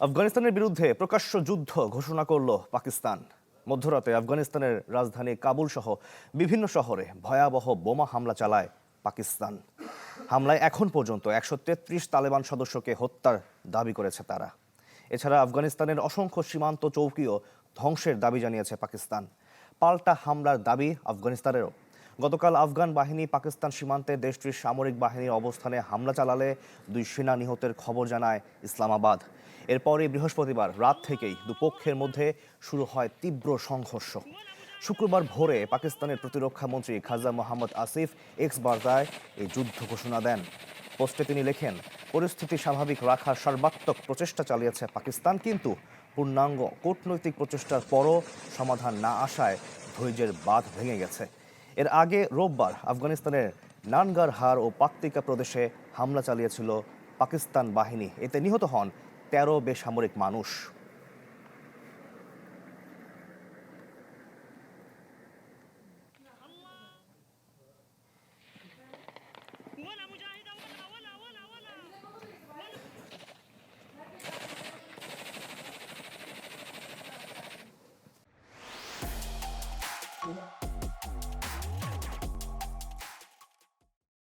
আফগানিস্তানের বিরুদ্ধে প্রকাশ্য যুদ্ধ ঘোষণা করল পাকিস্তান। মধ্যরাতে আফগানিস্তানের রাজধানী কাবুল সহ বিভিন্ন শহরে ভয়াবহ বোমা হামলা চালায় পাকিস্তান। হামলায় এখন পর্যন্ত 133 তালেবান সদস্যকে হত্যার দাবি করেছে তারা। এছাড়া আফগানিস্তানের অসংখ্য সীমান্ত চৌকিও ধ্বংসের দাবি জানিয়েছে পাকিস্তান। পাল্টা হামলার দাবি আফগানিস্তানেরও। গতকাল আফগান বাহিনী পাকিস্তান সীমান্তে দেশটির সামরিক বাহিনীর অবস্থানে হামলা চালালে 2 সেনা নিহতের খবর জানায় ইসলামাবাদ। এরপরই বৃহস্পতিবার রাত থেকেই দুপক্ষের মধ্যে শুরু হয় তীব্র সংঘর্ষ। শুক্রবার ভোরে পাকিস্তানের প্রতিরক্ষা মন্ত্রী খাজা মোহাম্মদ আসিফ এক্স বার্তায় এই যুদ্ধ ঘোষণা দেন। পোস্টে তিনি লেখেন, পরিস্থিতি স্বাভাবিক রাখার সর্বাত্মক প্রচেষ্টা চালিয়েছে পাকিস্তান, কিন্তু পূর্ণাঙ্গ কূটনৈতিক প্রচেষ্টার পরও সমাধান না আসায় ধৈর্যের বাঁধ ভেঙে গেছে। এর আগে রোববার আফগানিস্তানের নানগারহার ও পাক্তিকা প্রদেশে হামলা চালিয়েছিল পাকিস্তান বাহিনী। এতে নিহত হন 13 বেসামরিক মানুষ। ولا